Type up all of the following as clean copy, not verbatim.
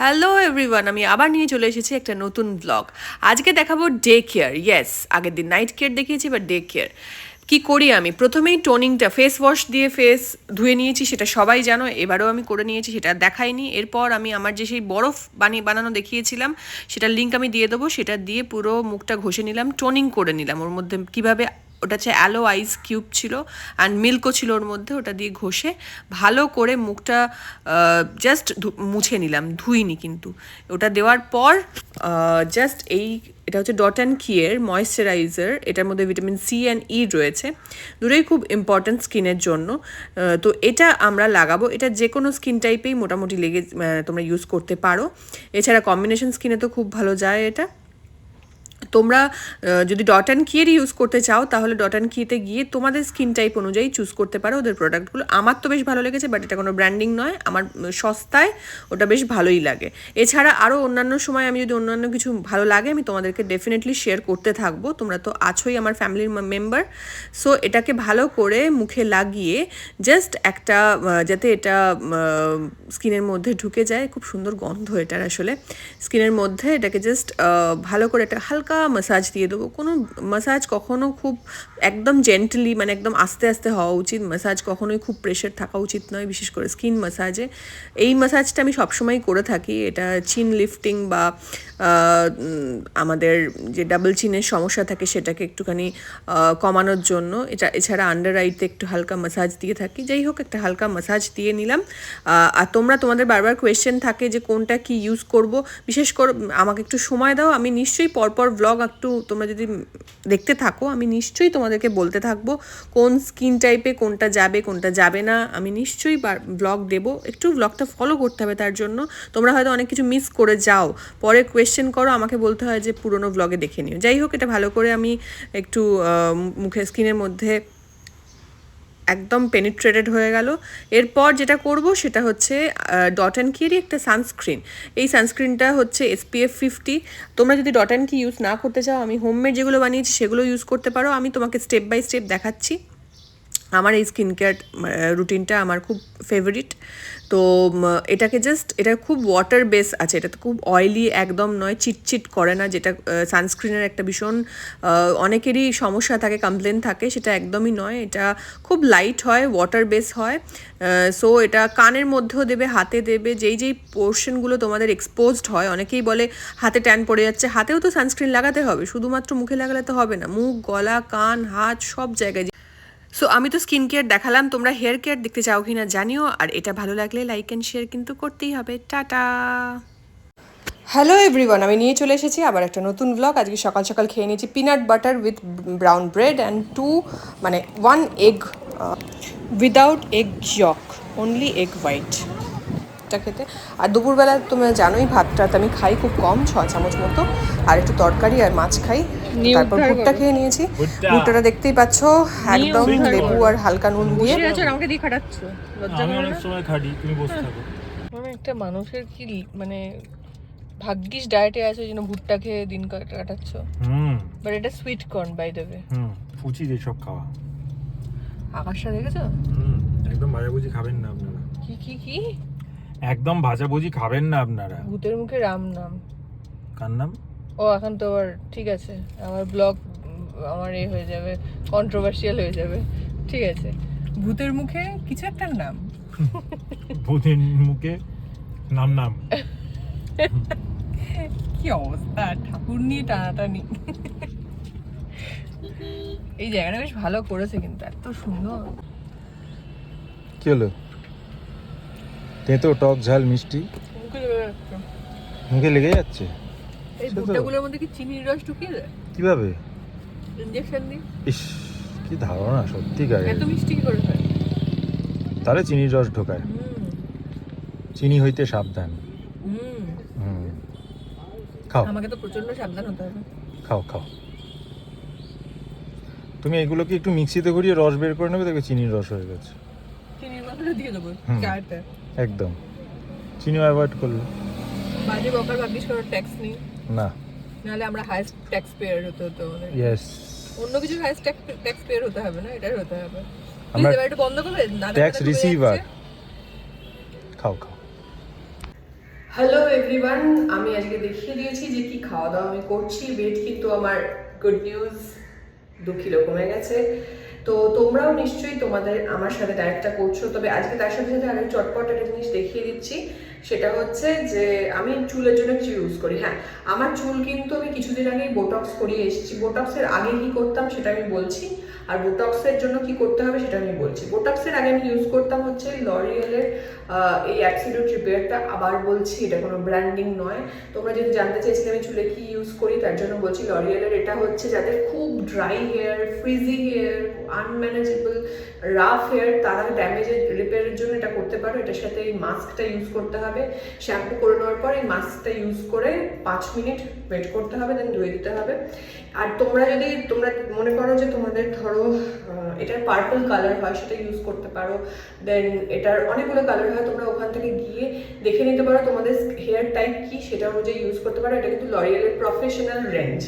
Hello everyone, আমি আবার নিয়ে চলে এসেছি একটা নতুন ব্লগ। আজকে দেখাবো ডে কেয়ার। ইয়েস, আগের দিন নাইট কেয়ার দেখিয়েছি, বাট ডে কেয়ার কী করি আমি। প্রথমেই টোনিংটা ফেস ওয়াশ দিয়ে ফেস ধুয়ে নিয়েছি, সেটা সবাই জানো, এবারেও আমি করে নিয়েছি, সেটা দেখাইনি। এরপর আমি আমার যে সেই বরফ বানানো দেখিয়েছিলাম, সেটার লিঙ্ক আমি দিয়ে দেবো, সেটা দিয়ে পুরো মুখটা ঘষে নিলাম, টোনিং করে নিলাম। ওর মধ্যে কীভাবে, ওটা হচ্ছে অ্যালো আইস কিউব ছিল অ্যান্ড মিল্কও ছিল ওর মধ্যে, ওটা দিয়ে ঘষে ভালো করে মুখটা জাস্ট মুছে নিলাম, ধুইনি কিন্তু। ওটা দেওয়ার পর জাস্ট এটা হচ্ছে ডট অ্যান্ড কিয়ের ময়েশ্চারাইজার। এটার মধ্যে ভিটামিন সি অ্যান্ড ই রয়েছে, দুটোই খুব ইম্পর্ট্যান্ট স্কিনের জন্য। তো এটা আমরা লাগাবো, এটা যে কোনো স্কিন টাইপেই মোটামুটি তোমরা ইউজ করতে পারো। এছাড়া কম্বিনেশন স্কিনে তো খুব ভালো যায় এটা। তোমরা যদি ডট অ্যান্ড কিয়ের ইউজ করতে চাও, তাহলে ডট অ্যান্ড কিতে গিয়ে তোমাদের স্কিন টাইপ অনুযায়ী চুজ করতে পারো ওদের প্রোডাক্টগুলো। আমার তো বেশ ভালো লেগেছে, বাট এটা কোনো ব্র্যান্ডিং নয়, আমার সস্তায় ওটা বেশ ভালোই লাগে। এছাড়া আরও অন্যান্য সময় আমি যদি অন্যান্য কিছু ভালো লাগে, আমি তোমাদেরকে ডেফিনেটলি শেয়ার করতে থাকবো। তোমরা তো আছোই আমার ফ্যামিলির মেম্বার। সো এটাকে ভালো করে মুখে লাগিয়ে জাস্ট একটা, যাতে এটা স্কিনের মধ্যে ঢুকে যায়, খুব সুন্দর গন্ধ এটার আসলে স্কিনের মধ্যে। এটাকে জাস্ট ভালো করে একটা হালকা ম্যাসাজ দিয়ে দেবো। কোনো ম্যাসাজ কখনো খুব একদম জেন্টলি, মানে একদম আস্তে আস্তে হওয়া উচিত। ম্যাসাজ কখনোই খুব প্রেশার থাকা উচিত নয়, বিশেষ করে স্কিন ম্যাসাজে। এই ম্যাসাজটা আমি সবসময় করে থাকি। এটা চিন লিফটিং বা আমাদের যে ডাবল চিনের সমস্যা থাকে সেটাকে একটুখানি কমানোর জন্য। এছাড়া আন্ডার আইতে একটু হালকা ম্যাসাজ দিয়ে থাকি। যাই হোক, একটা হালকা ম্যাসাজ দিয়ে নিলাম। আর তোমাদের বারবার কোয়েশ্চেন থাকে যে কোনটা কি ইউজ করব, বিশেষ করে আমাকে একটু সময় দাও। আমি নিশ্চয়ই পরপর ব্লগ একটু তোমরা যদি দেখতে থাকো, আমি নিশ্চয়ই তোমাদেরকে বলতে থাকবো কোন স্কিন টাইপে কোনটা যাবে কোনটা যাবে না। আমি নিশ্চয়ই ব্লগ দেবো, একটু ব্লগটা ফলো করতে হবে। তার জন্য তোমরা হয়তো অনেক কিছু মিস করে যাও, পরে কোয়েশ্চেন করো, আমাকে বলতে হয় যে পুরোনো ব্লগে দেখে নিও। যাই হোক, এটা ভালো করে আমি একটু মুখের স্কিনের মধ্যে একদম পেনিট্রেটেড হয়ে গেল। এরপর যেটা করব সেটা হচ্ছে ডট অ্যান্ড কিয়েরই একটা সানস্ক্রিন। এই সানস্ক্রিনটা হচ্ছে SPF 50। তোমরা যদি ডট অ্যান্ড কি ইউজ না করতে চাও, আমি হোমমেড যেগুলো বানিয়েছি সেগুলো ইউজ করতে পারো। আমি তোমাকে স্টেপ বাই স্টেপ দেখাচ্ছি। আমার এই স্কিন কেয়ার রুটিনটা আমার খুব ফেভারিট। তো এটা খুব ওয়াটার বেস আছে, এটা তো খুব অয়েলি একদম নয়, চিটচিট করে না, যেটা সানস্ক্রিনের একটা ভীষণ অনেকেরই সমস্যা থাকে, কমপ্লেন থাকে, সেটা একদমই নয়। এটা খুব লাইট হয়, ওয়াটার বেস হয়। সো এটা কানের মধ্যেও দেবে, হাতে দেবে, যেই পোর্শনগুলো তোমাদের এক্সপোজড হয়। অনেকেই বলে হাতে ট্যান পড়ে যাচ্ছে, হাতেও তো সানস্ক্রিন লাগাতে হবে, শুধুমাত্র মুখে লাগালে তো হবে না, মুখ, গলা, কান, হাত সব জায়গায়। সো আমি তো স্কিন কেয়ার দেখালাম, তোমরা হেয়ার কেয়ার দেখতে চাও কি না জানিও। আর এটা ভালো লাগলে লাইক অ্যান্ড শেয়ার কিন্তু করতেই হবে। টাটা। হ্যালো এভরিওয়ান, আমি নিয়ে চলে এসেছি আবার একটা নতুন ব্লগ। আজকে সকাল সকাল খেয়ে নিয়েছি peanut butter with brown bread and 1 egg without egg yolk, only egg white খেতে। আর দুপুরবেলা তোমরা জানোই ভাতটা আমি খাই খুব কম, 6 চামচ মতো, আর একটু তরকারি আর মাছ খাই। তারপর ভুট্টা খেয়ে নিয়েছি। ভুট্টাটা দেখতেই পাচ্ছ, একদম লেবু আর হালকা নুন দিয়ে। আমাকে দিয়ে খাটাচ্ছ, লজ্জা করে না? অনেক সময় খাটি, তুমি বসে থাকো। মানে একটা মানুষের কি মানে ভাগ্যিস ডায়েটে আছে, যেন ভুট্টা খেয়ে দিন কাটাচ্ছ। বাট এটা sweet corn by the way. উচিত এইসব খাওয়া। আকাশটা দেখেছো? একদম ভাজাভুজি খাবেন না আপনারা। কি একদম ভাজাভুজি খাবেন না আপনারা। ভূতের মুখে রাম নাম। কার নাম? ও এখন তো আবার ঠিক আছে, আমার ব্লগ আমার হয়ে যাবে, কন্ট্রোভার্সিয়াল হয়ে যাবে। ঠিক আছে, ভূতের মুখে কিছু একটা নাম। ভূতের মুখে নাম কি অবস্থা, ঠাকুর নিয়ে টানাটানি। এই জায়গাটা বেশ ভালো করেছে কিন্তু, এত সুন্দর। কি হলো? তেতো, টক, ঝাল, মিষ্টি মুখে লেগে যাচ্ছে। এই ভুট্টাগুলোর মধ্যে কি চিনির রস ঢুকিয়ে দেয়? কিভাবে? ইনজেকশন দিয়ে। ইস, কি ধারণা, সত্যি গায়ে। এত মিষ্টি কি করে হয়? তাহলে চিনির রস ঢোকায়। চিনি হইতে সাবধান। খাও, আমাকে তো প্রচন্ড সাবধান হতে হবে। খাও। তুমি এগুলো কি একটু মিক্সিতে ঘুরিয়ে রস বের করে নেবে, দেখবে চিনির রস হয়ে গেছে। চিনির মাত্রা দিয়ে দেবো চারটা। একদম, চিনি অ্যাভয়েড করলে। বাজে বকার ভাবিস কোনো ট্যাক্স নেই না, নাহলে আমরা হাইস্ট ট্যাক্স পেয়ার হতে হতো আমাদের। ইয়েস, অন্য কিছু হাইস্ট ট্যাক্স পেয়ার হতে হবে না, এটাই হতে হবে। আমরা প্লিজ এবার একটু বন্ধ করবে, ট্যাক্স রিসিভার। খাও। হ্যালো এভরিওয়ান, আমি আজকে দেখিয়ে দিয়েছি যে কি খাওয়া দাওয়া আমি করছি। ওয়েট কিন্তু আমার গুড নিউজ 2 কিলো কমে গেছে। তো তোমরাও নিশ্চয়ই তোমাদের আমার সাথে ডায়েটটা করছো, তবে আজকে তার সাথে সাথে আরেক চটপট একটা জিনিস দেখিয়ে দিচ্ছি। সেটা হচ্ছে যে আমি চুলের জন্য কিছু ইউজ করি। হ্যাঁ, আমার চুল কিন্তু আমি কিছুদিন আগেই বোটক্স করিয়ে এসেছি। বোটক্সের আগে কি করতাম সেটা আমি বলছি, আর বোটক্সের জন্য কি করতে হবে সেটা আমি বলছি। বোটক্সের আগে আমি ইউজ করতাম হচ্ছে লরিয়েলের এই অ্যাবসলিউট রিপেয়ারটা। আবার বলছি, এটা কোনো ব্র্যান্ডিং নয়। তোমরা যদি জানতে চাইছিলে আমি চুলে কি ইউজ করি, তার জন্য বলছি লরিয়েলের। এটা হচ্ছে যাদের খুব dry hair, frizzy hair, unmanageable rough hair, তারা ড্যামেজের রিপেয়ারের জন্য এটা করতে পারো। এটার সাথে এই মাস্কটা ইউজ করতে হবে। শ্যাম্পু করে নেওয়ার পর এই মাস্কটা ইউজ করে 5 মিনিট ওয়েট করতে হবে, দেন ধুয়ে দিতে হবে। আর তোমরা মনে করো যে তোমাদের ধরো এটার পার্পল কালার হয়, সেটা ইউজ করতে পারো। দেন এটার অনেকগুলো কালার হয়, তোমরা ওখান থেকে গিয়ে দেখে নিতে পারো তোমাদের হেয়ার টাইপ কি, সেটা অনুযায়ী ইউজ করতে পারো। এটা কিন্তু লরিয়েলের প্রফেশনাল রেঞ্জ,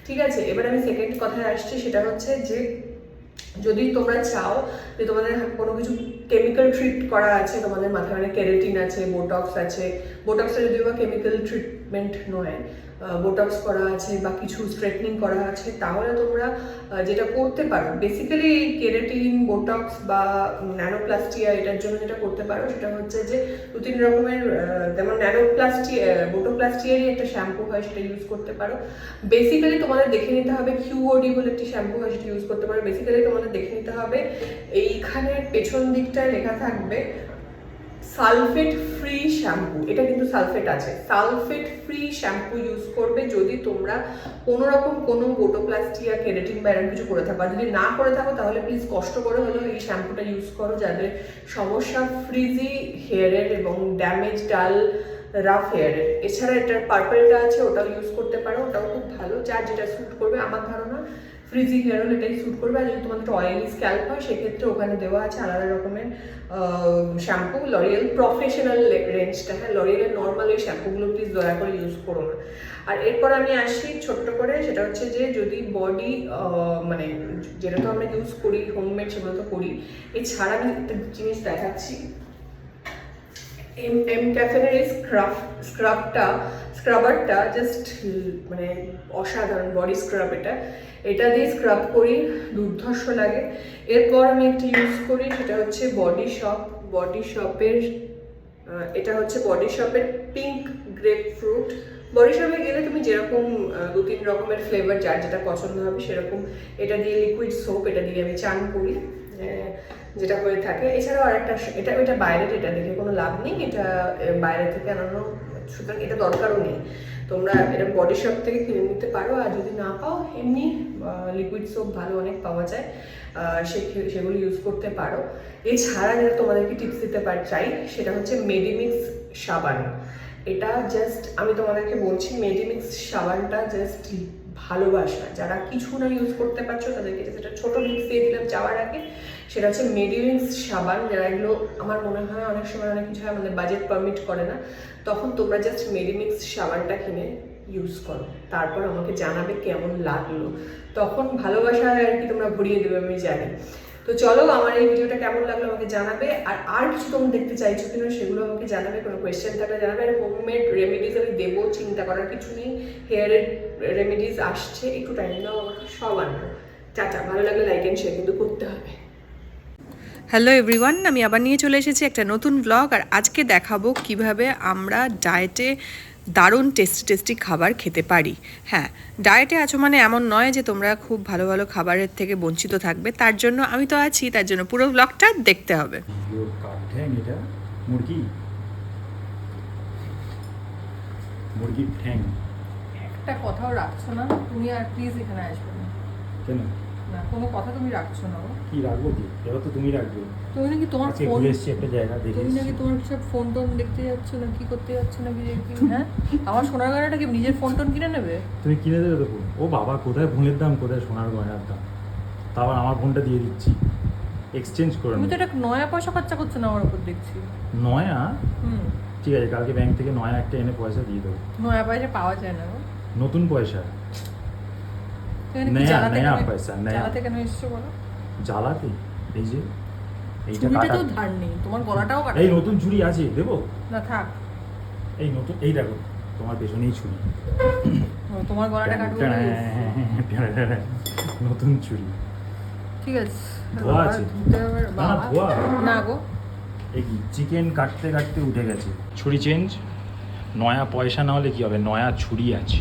ঠিক আছে। এবার আমি সেকেন্ড কথায় আসছি, সেটা হচ্ছে যে যদি তোমরা চাও যে তোমাদের কোনো কিছু কেমিক্যাল ট্রিট করা আছে তোমাদের মাথায়, মানে কেরাটিন আছে, বোটক্স আছে। বোটক্সটা যদিও বা কেমিক্যাল ট্রিটমেন্ট নয়, বোটক্স করা আছে বা কিছু স্ট্রেটনিং করা আছে, তাহলে তোমরা যেটা করতে পারো বেসিক্যালি এই কেরাটিন, বোটক্স বা ন্যানোপ্লাস্টিয়া, এটার জন্য যেটা করতে পারো সেটা হচ্ছে যে 2-3 রকমের, যেমন বোটোপ্লাস্টিয়ারই একটা শ্যাম্পু হয়, সেটা ইউজ করতে পারো। বেসিক্যালি তোমাদের দেখে নিতে হবে কিউওডি বলে একটি শ্যাম্পু হয়, সেটা ইউজ করতে পারো। বেসিক্যালি তোমাদের দেখে নিতে হবে এইখানে পেছন দিকটায় লেখা থাকবে সালফেট ফ্রি শ্যাম্পু। এটা কিন্তু সালফেট আছে, সালফেট ফ্রি শ্যাম্পু ইউজ করবে যদি তোমরা কোনো রকম কোনো বোটোপ্লাস্টিয়া, কেরাটিন বা এরকম কিছু করে থাকো। আর যদি না করে থাকো তাহলে প্লিজ কষ্ট করে হলেও এই শ্যাম্পুটা ইউজ করো, যাদের সমস্যা ফ্রিজি হেয়ারের এবং ড্যামেজ ডাল রাফ হেয়ারের। এছাড়া এটার পার্পলটা আছে, ওটাও ইউজ করতে পারো, ওটাও খুব ভালো, যার যেটা স্যুট করবে। আমার ধারণা ফ্রিজি হেয়ার হলে এটাই স্যুট করবে। আর যদি তোমাদের অয়েলি স্ক্যাল্প হয় সেক্ষেত্রে ওখানে দেওয়া আছে আলাদা রকমের শ্যাম্পু, লরিয়েল প্রফেশনাল রেঞ্জটা। হ্যাঁ, লরিয়েলের নর্মাল এই শ্যাম্পুগুলো প্লিজ দয়া করে ইউজ করো না। আর এরপর আমি আসি ছোট্ট করে, সেটা হচ্ছে যে যদি বডি মানে যেটা তো আমরা ইউজ করি হোমমেড, সেগুলো তো করি। এছাড়া আমি একটা জিনিস দেখাচ্ছি, এম ক্যাফেনের এই স্ক্রাবারটা জাস্ট মানে অসাধারণ বডি স্ক্রাব। এটা দিয়ে স্ক্রাব করি, দুর্ধর্ষ লাগে। এরপর আমি একটা ইউজ করি, সেটা হচ্ছে বডি শপের এটা হচ্ছে বডি শপের পিঙ্ক গ্রেপ ফ্রুট। বডি শপে গেলে তুমি যেরকম 2-3 রকমের ফ্লেভার, যার যেটা পছন্দ হবে সেরকম। এটা দিয়ে লিকুইড সোপ, এটা দিয়ে আমি চান করি, যেটা হয়ে থাকে। এছাড়াও আরেকটা, এটা বাইরের, এটা দেখে কোনো লাভ নেই, এটা বাইরে থেকে আনানো, সুতরাং এটা দরকারও নেই। তোমরা এটা বডি শপ থেকে কিনে নিতে পারো। আর যদি না পাও, এমনি লিকুইড সোপ ভালো অনেক পাওয়া যায়, সেগুলো ইউজ করতে পারো। এছাড়া যেটা তোমাদেরকে টিপস দিতে চাই, সেটা হচ্ছে মেডিমিক্স সাবান। এটা জাস্ট আমি তোমাদেরকে বলছি, মেডিমিক্স সাবানটা জাস্ট ভালোবাসা। যারা কিছু না ইউজ করতে পারছো তাদেরকে সেটা ছোট লিপস দিয়ে দিলাম যাওয়ার আগে, সেটা হচ্ছে মেডিমিক্স সাবান। যারা এগুলো, আমার মনে হয় অনেক সময় অনেক কিছু হয় আমাদের বাজেট পারমিট করে না, তখন তোমরা জাস্ট মেডিমিক্স সাবানটা কিনে ইউজ করো, তারপর আমাকে জানাবে কেমন লাগলো। তখন ভালোবাসা আর কি তোমরা ভরিয়ে দেবে, আমি জানি। তো চলো, আমার এই ভিডিওটা কেমন লাগলো আমাকে জানাবে। আর কিছু তোমরা দেখতে চাইছো কিনা সেগুলো আমাকে জানাবে, কোনো কোয়েশ্চেন থাকলে জানাবে। আর হোমমেড রেমেডিজ আমি দেবো, চিন্তা করার কিছু নেই। হেয়ারের রেমেডিজ আসছে, একটু টাইম দাও আমাকে, সব আনবো। টাটা, ভালো লাগলে লাইক অ্যান্ড শেয়ার কিন্তু করতে হবে। হ্যালো এভরিওয়ান, আমি আবার নিয়ে চলে এসেছি একটা নতুন ব্লগ। আর আজকে দেখাবো কিভাবে আমরা ডায়েটে দারুণ টেস্টি খাবার খেতে পারি। হ্যাঁ, ডায়েটে আছো মানে এমন নয় যে তোমরা খুব ভালো ভালো খাবারের থেকে বঞ্চিত থাকবে, তার জন্য আমি তো আছি, তার জন্য পুরো ব্লগটা দেখতে হবে। এটা মুরগির ঠ্যাং। একটা কথাও রাখছো না তুমি, আর প্লিজ এখানে আসবে না। কেন? না, কোনো কথা তুমি রাখছো না। কি রাখবো? কি এবার তো তুমি রাখবে। তুমি নাকি তোমার আজকে ফোন, ঘুরে এসেছি একটা জায়গা দেখে, তুমি নাকি তোমার সব ফোন টোন দেখতে যাচ্ছ না, কি করতে যাচ্ছ না, কি হ্যাঁ? আমার সোনার গয়নাটা কি নিজের ফোন টোন কিনে নেবে? তুমি কিনে দেবে তো ফোন। ও বাবা, কোথায় ফোনের দাম, কোথায় সোনার গয়নার দাম, তারপর আমার ফোনটা দিয়ে দিচ্ছি, এক্সচেঞ্জ করে তুমি তো নেবো। এটা নয়া পয়সা খরচা করছো না আমার উপর, দেখছি। নয়া? হুম, ঠিক আছে, কালকে ব্যাংক থেকে নয়া একটা এনে পয়সা দিয়ে দেবো। নয়া পয়সা পাওয়া যায় না। নতুন পয়সা, জ্বালাতে কেন এসছো বলো? জ্বালাতে? এই যে এইটা চুড়িটা কাটা, তো ধার নেই, তোমার গলাটাও কাটা। এই নতুন চুড়ি আছে, দেবো? না থাক, এই নতুন এই দেখো তোমার পেছনেই ছুরি। তোমার গলাটা কাটবো নতুন ছুরি। ঠিক আছে ধোয়া আছে? ধুতে হবে না বাবা। ধোয়া না গো এই কি চিকেন কাটতে কাটতে উঠে গেছে। ছুরি চেঞ্জ, নয়া পয়সা না হলে কি হবে, নয়া ছুরি আছে।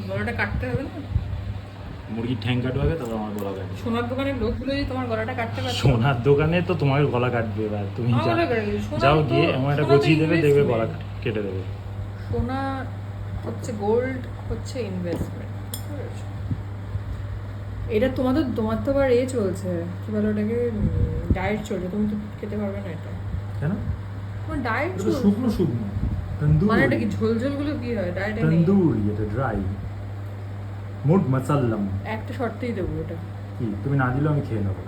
গলাটা কাটতে হবে না। মুরগির ঠ্যাং কাটবে আগে, তারপর আমার গলা কাটবে। সোনার দোকানের লোকগুলো যদি তোমার গলাটা কাটতে পারতো। সোনার দোকানে তো তোমার গলা কাটবে, এবার তুমি আমার যাও গলা কাটবে। সোনা যাও তো- গিয়ে এমন একটা সোনা তো গছিয়ে দেবে, দেখবে investment। গলা কেটে দেবে। সোনা হচ্ছে গোল্ড, হচ্ছে ইনভেস্টমেন্ট। এটা তোমার তো আবার এ চলছে কি বলে ওটাকে, ডায়েট চলছে, তুমি তো খেতে পারবে না এটা। কেন? তোমার ডায়েট এটা তো চলছে শুকনো শুকনো তন্দুরি। মানে এটা কি ঝোল ঝোলগুলো কি হয় ডায়েটে নেই? তন্দুরি, এটা ড্রাই মুড মাসাল্লাম। একটা শর্তেই দেবো ওটা। কি তুমি না দিলেও আমি খেয়ে নেবো।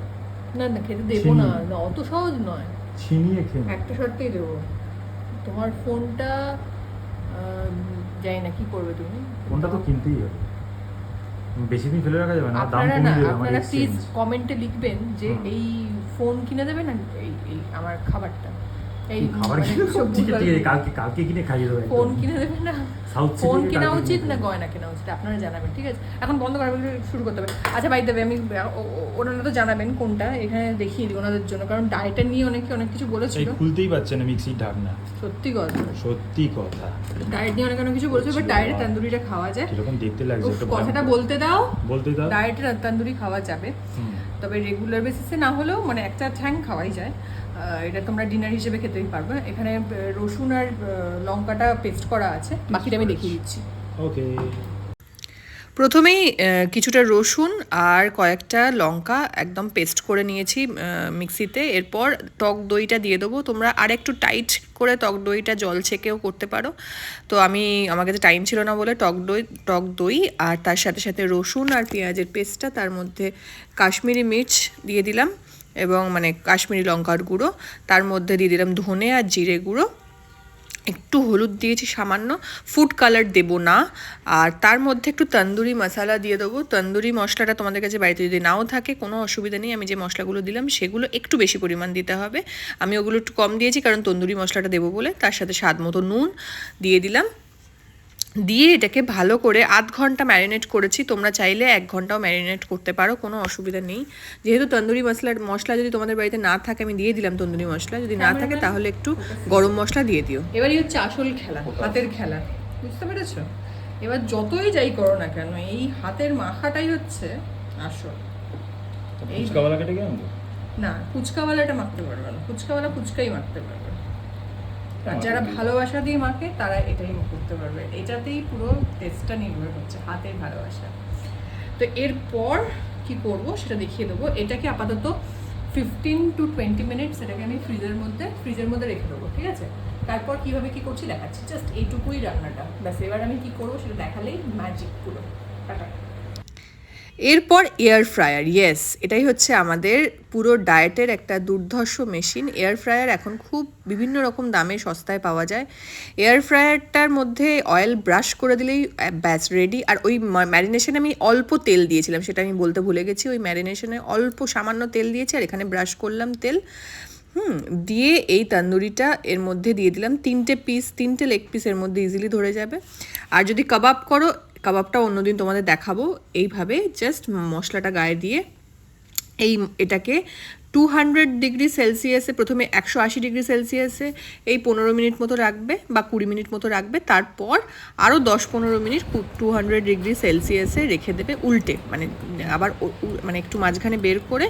না না খেতে দেবো না, না, অত সহজ নয়। ছিনিয়ে খেয়ে নেবো। একটা শর্তেই দেবো, তোমার ফোনটা জানি না কি করবে তুমি। কোনটা তো কিনতেই হবে, বেশি দিন ফেলে রাখা যাবে না, দাম আপনারা না, কমিয়ে দেবে আমার আপনারা প্লিজ এক্সচেঞ্জ। কমেন্টে লিখবেন যে এই ফোন কিনে দেবেন না, এই আমার খাবারটা, এই খাবার মানে কিনে সব ঠিক আছে, ভুলভাল- কালকে কালকে কিনে খাইয়ে দেবো। ফোন কিনে দেবেন না, সাউথ ফোন সিটি কেনা উচিত না গয়না কেনা উচিত, আপনারা জানাবেন। ঠিক আছে, এখন বন্ধ করার শুরু করতে হবে। আচ্ছা ভাই দেবে, আমি ওনারা তো জানাবেন কোনটা, এখানে দেখিয়ে দিই ওনাদের জন্য, কারণ ডায়েটের নিয়ে অনেকে অনেক কিছু এই বলেছিল। খুলতেই পারছে না মিক্সির ঢাকনা। সত্যি কথা, সত্যি কথা। ডায়েট নিয়ে অনেক অনেক কিছু বলেছিল, বাট ডায়েটে তন্দুরিটা খাওয়া যায়। কিরকম দেখতে লাগছে উফ, একটু কথাটা ভয়ঙ্কর। বলতে দাও, বলতে দাও। ডায়েটে তন্দুরি খাওয়া যাবে, হুম। তবে রেগুলার বেসিসে না হলেও মানে একটা ঠ্যাং খাওয়াই যায়। এটা তোমরা ডিনার হিসেবে খেতেই পারবে। এখানে রসুন আর লঙ্কাটা পেস্ট করা আছে, বাকিটা আমি দেখিয়ে দিচ্ছি। ওকে। প্রথমেই কিছুটা রসুন আর কয়েকটা লঙ্কা একদম পেস্ট করে নিয়েছি মিক্সিতে। এরপর টক দইটা দিয়ে দেবো। তোমরা আর একটু টাইট করে টক দইটা জল ছেঁকেও করতে পারো, তো আমার কাছে টাইম ছিল না বলে টক দই আর তার সাথে সাথে রসুন আর পেঁয়াজের পেস্টটা, তার মধ্যে কাশ্মীরি মির্চ দিয়ে দিলাম এবং মানে কাশ্মীরি লঙ্কার গুঁড়ো, তার মধ্যে দিয়ে দিলাম ধনে আর জিরে গুঁড়ো, একটু হলুদ দিয়েছি সামান্য, ফুড কালার দেবো না, আর তার মধ্যে একটু তন্দুরি মশলা দিয়ে দেবো। তন্দুরি মশলাটা তোমাদের কাছে বাড়িতে যদি নাও থাকে কোনো অসুবিধা নেই, আমি যে মশলাগুলো দিলাম সেগুলো একটু বেশি পরিমাণ দিতে হবে, আমি ওগুলো একটু কম দিয়েছি কারণ তন্দুরি মশলাটা দেবো বলে। তার সাথে স্বাদ মতো নুন দিয়ে দিলাম, দিয়ে এটাকে ভালো করে আধ ঘন্টা ম্যারিনেট করেছি। তোমরা চাইলে 1 ঘন্টাও ম্যারিনেট করতে পারো, কোনো অসুবিধা নেই। যেহেতু তন্দুরি মশলা যদি তোমাদের বাড়িতে না থাকে, আমি দিয়ে দিলাম তন্দুরি মশলা, যদি না থাকে তাহলে একটু গরম মশলা দিয়ে দিও। এবারই হচ্ছে আসল খেলা, হাতের খেলা, বুঝতে পেরেছো? এবার যতই যাই করো না কেন, এই হাতের মাখাটাই হচ্ছে আসল। এই ফুচকাওয়ালা কেটে গেলাম তো। না, ফুচকাওয়ালাটা মাখতে পারবে না, ফুচকাওয়ালা ফুচকাই মাখতে পারবে, আর যারা ভালোবাসা দিয়ে মাখে তারা এটাই করতে পারবে। এটাতেই পুরো টেস্টটা নির্ভর হচ্ছে হাতের ভালোবাসা। তো এরপর কি করব সেটা দেখিয়ে দেবো। এটাকে আপাতত 15 to 20 মিনিটস এটাকে আমি ফ্রিজের মধ্যে রেখে দেবো, ঠিক আছে? তারপর কিভাবে কি করছি দেখাচ্ছি, জাস্ট এইটুকুই রান্নাটা ব্যাস। এবার আমি কি করবো সেটা দেখালেই ম্যাজিক পুরো। টাটা। এরপর এয়ার ফ্রায়ার, ইয়েস, এটাই হচ্ছে আমাদের পুরো ডায়েটের একটা দুর্ধর্ষ মেশিন। এয়ার ফ্রায়ার এখন খুব বিভিন্ন রকম দামে সস্তায় পাওয়া যায়। এয়ার ফ্রায়ারটার মধ্যে অয়েল ব্রাশ করে দিলেই ব্যাস রেডি। আর ওই ম্যারিনেশনে আমি অল্প তেল দিয়েছিলাম, সেটা আমি বলতে ভুলে গেছি। ওই ম্যারিনেশনে অল্প সামান্য তেল দিয়েছি, আর এখানে ব্রাশ করলাম তেল। দিয়ে এই তন্দুরিটা এর মধ্যে দিয়ে দিলাম। 3টে লেগ পিস এর মধ্যে ইজিলি ধরে যাবে। আর যদি কাবাব করো, কাবাবটা অন্যদিন তোমাদের দেখাবো। এইভাবে জাস্ট মশলাটা গায়ে দিয়ে এটাকে 200 ডিগ্রি সেলসিয়াসে, প্রথমে 180 ডিগ্রি সেলসিয়াসে এই 15 মিনিট মতো রাখবে বা 20 মিনিট মতো রাখবে। তারপর আরও 10-15 মিনিট 200 ডিগ্রি সেলসিয়াসে রেখে দেবে উল্টে, মানে আবার মানে একটু মাঝখানে বের করে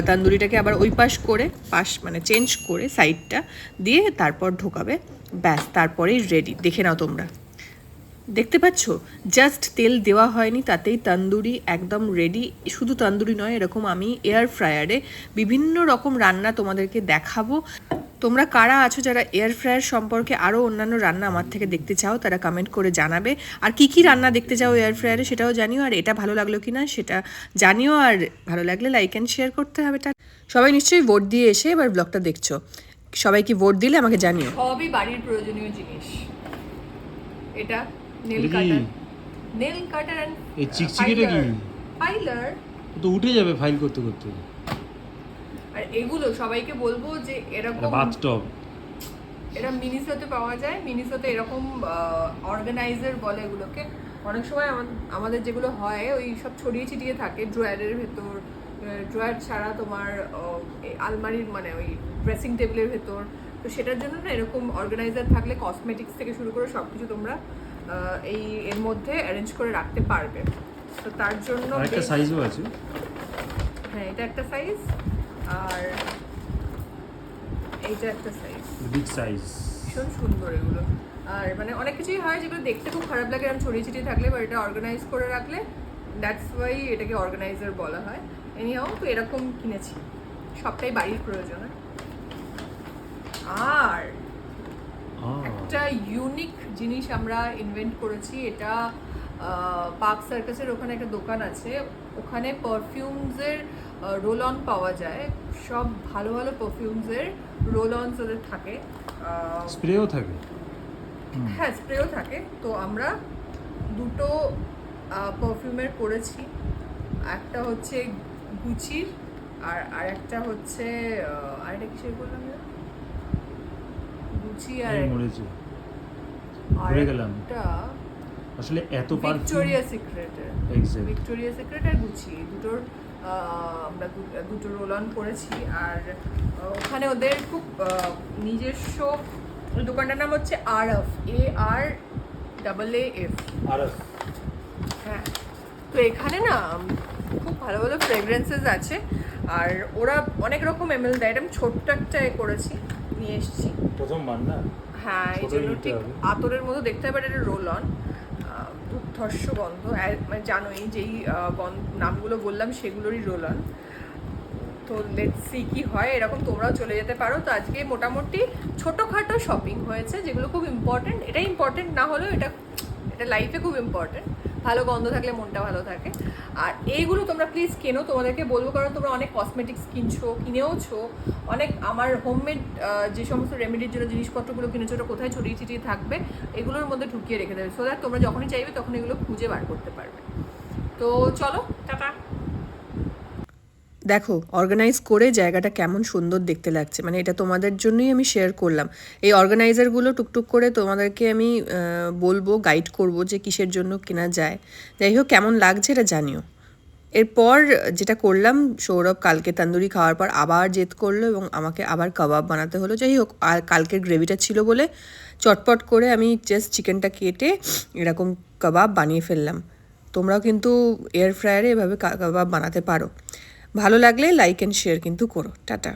তন্দুরিটাকে আবার ওই পাশ মানে চেঞ্জ করে সাইডটা দিয়ে তারপর ঢোকাবে, ব্যাস তারপরেই রেডি। দেখে নাও তোমরা, দেখতে পাচ্ছ জাস্ট তেল দেওয়া হয়নি, তাতেই তন্দুরি একদম রেডি। শুধু তন্দুরি নয়, এরকম আমি এয়ার ফ্রায়ারে বিভিন্ন রকম রান্না তোমাদেরকে দেখাবো। তোমরা কারা আছো যারা এয়ার ফ্রায়ার সম্পর্কে আরও অন্যান্য রান্না আমার থেকে দেখতে চাও, তারা কমেন্ট করে জানাবে। আর কি কি রান্না দেখতে চাও এয়ার ফ্রায়ারে সেটাও জানিও, আর এটা ভালো লাগলো কি না সেটা জানিও। আর ভালো লাগলে লাইক অ্যান্ড শেয়ার করতে হবে। সবাই নিশ্চয়ই ভোট দিয়ে এসে এবার ব্লগটা দেখছো, সবাই কি ভোট দিলে আমাকে জানিও। সবই বাড়ির প্রয়োজনীয় জিনিস। এটা নেল কাটার এন্ড এই চিকচিকিটা কি? ফাইলার। তো উঠে যাবে ফাইল করতে করতে। আর এগুলো সবাইকে বলবো যে এরকম বাথটব এটা মিনিসোতে পাওয়া যায়। মিনিসোতে এরকম অর্গানাইজার বলে এগুলোকে। অনেক সময় আমাদের যেগুলো হয় ওই সব ছড়িয়ে ছিটিয়ে থাকে ড্রয়ারের ভেতর, ড্রয়ার ছাড়া তোমার এই আলমারির মানে ওই ড্রেসিং টেবিলের ভেতর। তো সেটার জন্য না এরকম অর্গানাইজার থাকলে কসমেটিক্স থেকে শুরু করে সব কিছু তোমরা এই এর মধ্যে অ্যারেঞ্জ করে রাখতে পারবে। তো তার জন্য একটা সাইজও আছে। হ্যাঁ, এটা একটা সাইজ আর এইটা একটা সাইজ, বিগ সাইজ, ভীষণ সুন্দর এগুলো। আর মানে অনেক কিছুই হয় যেগুলো দেখতে খুব খারাপ লাগে এরকম ছড়িয়ে ছিটিয়ে থাকলে, বা এটা অর্গানাইজ করে রাখলে, দ্যাটস ওয়াই এটাকে অর্গানাইজার বলা হয়। এনিহাও তো এরকম কিনেছি, সবটাই বাড়ির প্রয়োজনে। আর একটা ইউনিক জিনিস আমরা ইনভেন্ট করেছি, এটা পার্ক সার্কাসের ওখানে একটা দোকান আছে, ওখানে পারফিউমসের রোল অন পাওয়া যায়। সব ভালো ভালো পারফিউমসের রোল অনস ওদের থাকে, স্প্রেও থাকে। হ্যাঁ স্প্রেও থাকে। তো আমরা দুটো পারফিউমের করেছি, একটা হচ্ছে গুচির আর একটা হচ্ছে আরেকটা কিসের বললাম না, গুচি আর মরেছে, ভুলে গেলাম একটা আসলে এত পারফিউম। ভিক্টোরিয়া সিক্রেটের, এক্স্যাক্ট ভিক্টোরিয়া সিক্রেট আর গুচি দুটোর আমরা দুটো রোল অন করেছি। আর ওখানে ওদের খুব নিজস্ব, দোকানটার নাম হচ্ছে আরএফ, ARAAF। হ্যাঁ, তো এখানে না খুব ভালো ভালো ফ্রেগরেন্সেস আছে, আর ওরা অনেক রকম এমএল দেয়। এটা আমি ছোট্ট একটা করেছি, নিয়ে এসেছি প্রথমবার না। হ্যাঁ, এই জন্য ঠিক আতরের মতো দেখতে হবে। এটা রোল অন, দুর্ধর্ষ গন্ধ, মানে জানোই যেই নামগুলো বললাম সেগুলোরই রোল অন। তো লেটস সি কি হয়, এরকম তোমরাও চলে যেতে পারো। তো আজকে মোটামুটি ছোটোখাটো শপিং হয়েছে যেগুলো খুব ইম্পর্টেন্ট। এটা ইম্পর্টেন্ট না হলেও এটা লাইফে খুব ইম্পর্টেন্ট। ভালো গন্ধ থাকলে মনটা ভালো থাকে। আর এইগুলো তোমরা প্লিজ কেনো, তোমাদেরকে বলবো, কারণ তোমরা অনেক কসমেটিক্স কিনেওছো, অনেক আমার হোমমেড যে সমস্ত রেমেডির জন্য জিনিসপত্রগুলো কিনেছো ওটা কোথায় ছড়িয়ে ছিটিয়ে থাকবে, এগুলোর মধ্যে ঢুকিয়ে রেখে দেবে, সো দ্যাট তোমরা যখনই চাইবে তখন এগুলো খুঁজে বার করতে পারবে। তো চলো, টাটা। দেখো অর্গানাইজ করে জায়গাটা কেমন সুন্দর দেখতে লাগছে, মানে এটা তোমাদের জন্যই আমি শেয়ার করলাম। এই অর্গানাইজারগুলো টুকটুক করে তোমাদেরকে আমি বলবো, গাইড করব যে কিসের জন্য কেনা যায়। যাই হোক, কেমন লাগছে এটা জানিও। এরপর যেটা করলাম, সৌরভ কালকে তন্দুরি খাওয়ার পর আবার জেদ করলো এবং আমাকে আবার কাবাব বানাতে হলো। যাই হোক, আর কালকের গ্রেভিটা ছিল বলে চটপট করে আমি জাস্ট চিকেনটা কেটে এরকম কাবাব বানিয়ে ফেললাম। তোমরাও কিন্তু এয়ার ফ্রায়ারে এভাবে কাবাব বানাতে পারো। ভালো লাগলে লাইক অ্যান্ড শেয়ার কিন্তু করো। টাটা।